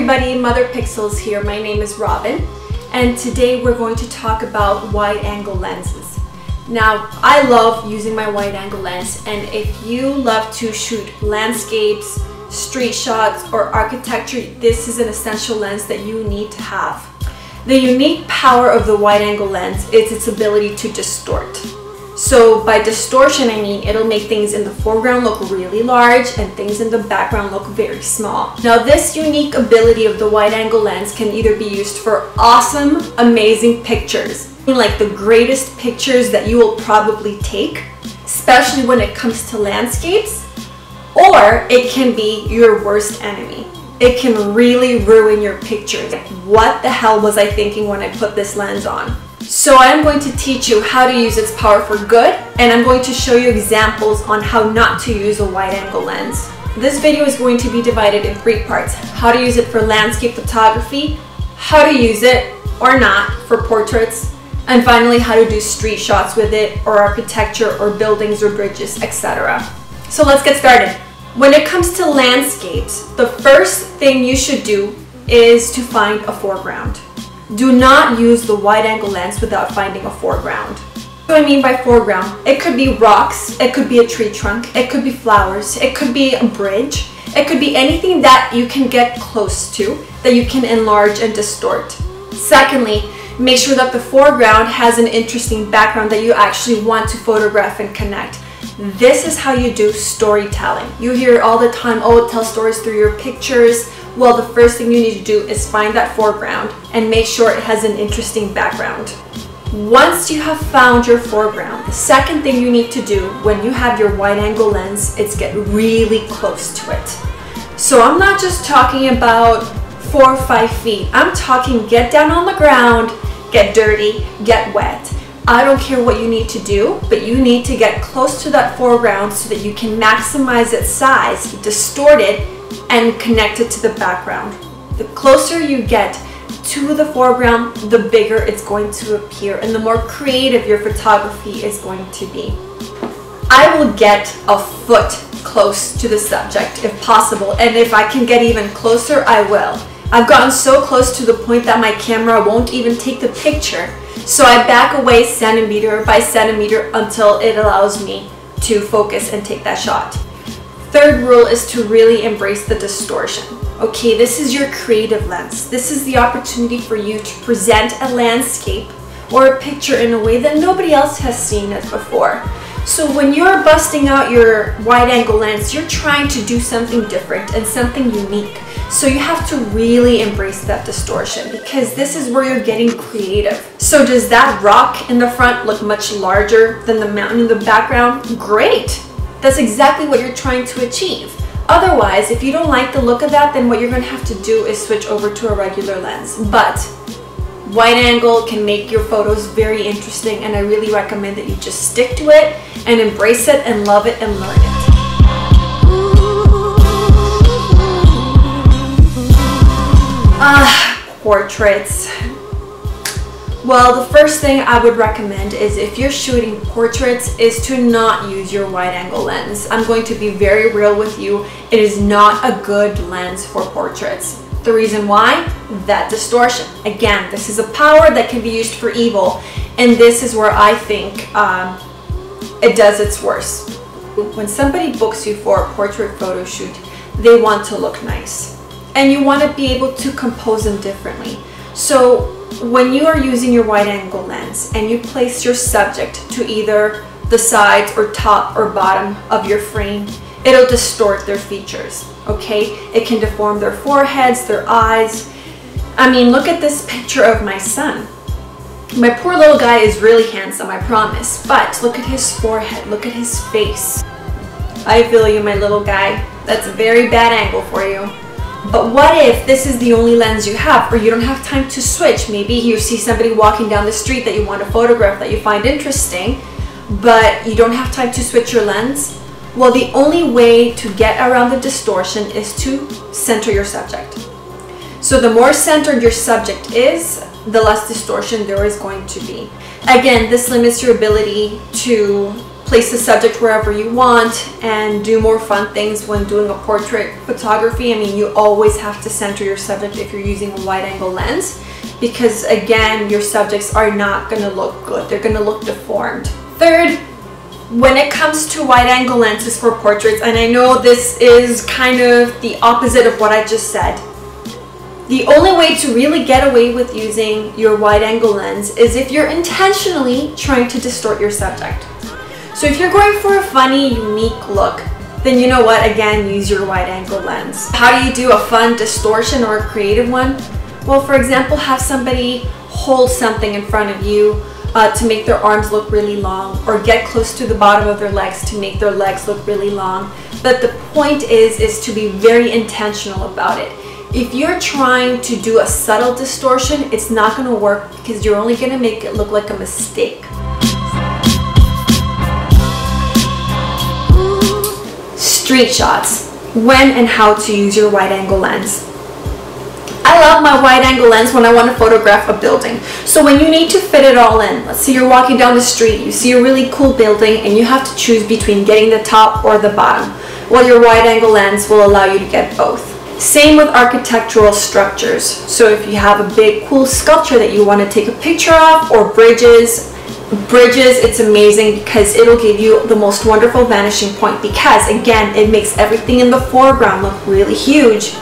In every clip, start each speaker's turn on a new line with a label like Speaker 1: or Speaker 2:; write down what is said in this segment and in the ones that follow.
Speaker 1: everybody, Mother Pixels here. My name is Robin, and today we're going to talk about wide-angle lenses. Now, I love using my wide-angle lens, and if you love to shoot landscapes, street shots, or architecture, this is an essential lens that you need to have. The unique power of the wide-angle lens is its ability to distort. So by distortion, I mean it'll make things in the foreground look really large and things in the background look very small. Now, this unique ability of the wide-angle lens can either be used for awesome, amazing pictures, like the greatest pictures that you will probably take, especially when it comes to landscapes, or it can be your worst enemy. It can really ruin your pictures. What the hell was I thinking when I put this lens on? So I'm going to teach you how to use its power for good, and I'm going to show you examples on how not to use a wide-angle lens. This video is going to be divided in 3 parts: how to use it for landscape photography, how to use it or not for portraits, and finally how to do street shots with it, or architecture, or buildings or bridges, etc. So let's get started. When it comes to landscapes, the first thing you should do is to find a foreground. Do not use the wide-angle lens without finding a foreground. What do I mean by foreground? It could be rocks, it could be a tree trunk, it could be flowers, it could be a bridge, it could be anything that you can get close to, that you can enlarge and distort. Secondly, make sure that the foreground has an interesting background that you actually want to photograph and connect. This is how you do storytelling. You hear all the time, oh, tell stories through your pictures. Well, the first thing you need to do is find that foreground and make sure it has an interesting background. Once you have found your foreground, the second thing you need to do when you have your wide-angle lens is get really close to it. So I'm not just talking about 4 or 5 feet. I'm talking get down on the ground, get dirty, get wet. I don't care what you need to do, but you need to get close to that foreground so that you can maximize its size, distort it, and connect it to the background. The closer you get to the foreground, the bigger it's going to appear and the more creative your photography is going to be. I will get a foot close to the subject if possible, and if I can get even closer, I will. I've gotten so close to the point that my camera won't even take the picture, so I back away centimeter by centimeter until it allows me to focus and take that shot. Third rule is to really embrace the distortion. Okay, this is your creative lens. This is the opportunity for you to present a landscape or a picture in a way that nobody else has seen it before. So when you're busting out your wide-angle lens, you're trying to do something different and something unique. So you have to really embrace that distortion, because this is where you're getting creative. So does that rock in the front look much larger than the mountain in the background? Great! That's exactly what you're trying to achieve. Otherwise, if you don't like the look of that, then what you're going to have to do is switch over to a regular lens. But wide angle can make your photos very interesting, and I really recommend that you just stick to it and embrace it and love it and learn it. Portraits. Well, the first thing I would recommend is, if you're shooting portraits, is to not use your wide-angle lens. I'm going to be very real with you. It is not a good lens for portraits. The reason why? That distortion. Again, this is a power that can be used for evil, and this is where I think it does its worst. When somebody books you for a portrait photo shoot, they want to look nice, and you want to be able to compose them differently. So when you are using your wide-angle lens and you place your subject to either the sides or top or bottom of your frame, it'll distort their features, okay? It can deform their foreheads, their eyes. I mean, look at this picture of my son. My poor little guy is really handsome, I promise, but look at his forehead, look at his face. I feel you, my little guy. That's a very bad angle for you. But what if this is the only lens you have, or you don't have time to switch? Maybe you see somebody walking down the street that you want to photograph, that you find interesting, but you don't have time to switch your lens? Well, the only way to get around the distortion is to center your subject. So the more centered your subject is, the less distortion there is going to be. Again, this limits your ability to place the subject wherever you want and do more fun things when doing a portrait photography. I mean, you always have to center your subject if you're using a wide angle lens, because again, your subjects are not going to look good. They're going to look deformed. Third, when it comes to wide angle lenses for portraits, and I know this is kind of the opposite of what I just said, the only way to really get away with using your wide angle lens is if you're intentionally trying to distort your subject. So if you're going for a funny, unique look, then you know what, again, use your wide angle lens. How do you do a fun distortion or a creative one? Well, for example, have somebody hold something in front of you to make their arms look really long, or get close to the bottom of their legs to make their legs look really long. But the point is to be very intentional about it. If you're trying to do a subtle distortion, it's not going to work because you're only going to make it look like a mistake. Street shots. When and how to use your wide angle lens. I love my wide angle lens when I want to photograph a building. So when you need to fit it all in, let's say you're walking down the street, you see a really cool building and you have to choose between getting the top or the bottom. Well, your wide angle lens will allow you to get both. Same with architectural structures. So if you have a big cool sculpture that you want to take a picture of, or bridges, it's amazing because it'll give you the most wonderful vanishing point, because again, it makes everything in the foreground look really huge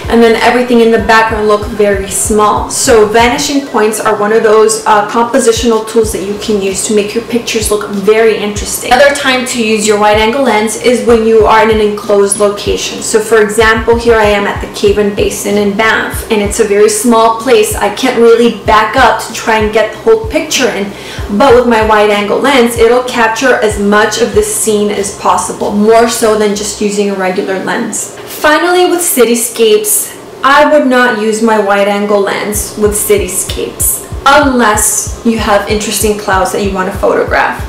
Speaker 1: and then everything in the background look very small. So vanishing points are one of those compositional tools that you can use to make your pictures look very interesting. Another time to use your wide angle lens is when you are in an enclosed location. So for example, here I am at the Cave-In Basin in Banff, and it's a very small place. I can't really back up to try and get the whole picture in, but with my wide angle lens, it'll capture as much of the scene as possible, more so than just using a regular lens. Finally, with cityscapes, I would not use my wide angle lens with cityscapes unless you have interesting clouds that you want to photograph.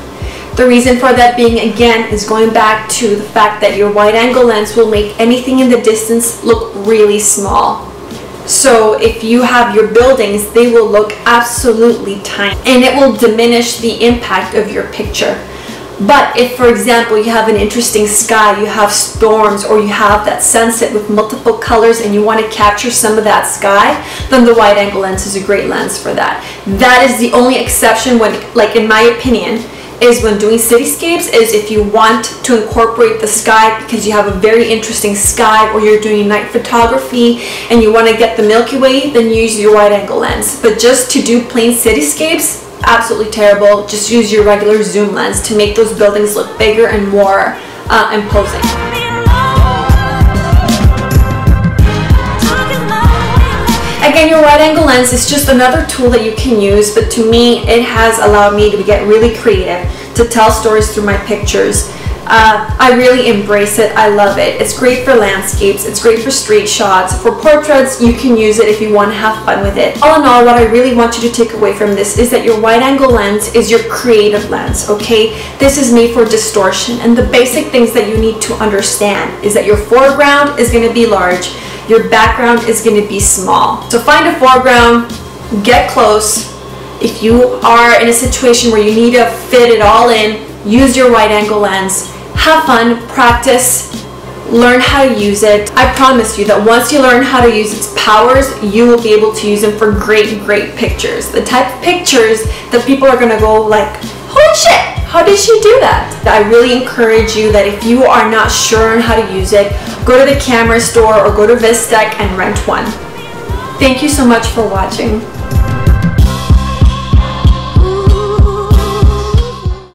Speaker 1: The reason for that being, again, is going back to the fact that your wide angle lens will make anything in the distance look really small. So if you have your buildings, they will look absolutely tiny and it will diminish the impact of your picture. But if, for example, you have an interesting sky, you have storms, or you have that sunset with multiple colors and you want to capture some of that sky, then the wide angle lens is a great lens for that. That is the only exception when, like in my opinion, is when doing cityscapes, is if you want to incorporate the sky because you have a very interesting sky, or you're doing night photography and you want to get the Milky Way, then use your wide angle lens. But just to do plain cityscapes, absolutely terrible. Just use your regular zoom lens to make those buildings look bigger and more imposing. Again, your wide angle lens is just another tool that you can use, but to me, it has allowed me to get really creative, to tell stories through my pictures. I really embrace it. I love it. It's great for landscapes. It's great for street shots. For portraits, you can use it if you want to have fun with it. All in all, what I really want you to take away from this is that your wide angle lens is your creative lens, okay? This is made for distortion, and the basic things that you need to understand is that your foreground is going to be large, your background is going to be small. So find a foreground, get close. If you are in a situation where you need to fit it all in, use your wide angle lens. Have fun, practice, learn how to use it. I promise you that once you learn how to use its powers, you will be able to use them for great pictures. The type of pictures that people are gonna go like, holy shit, how did she do that? I really encourage you that if you are not sure on how to use it, go to the camera store or go to Vistec and rent one. Thank you so much for watching.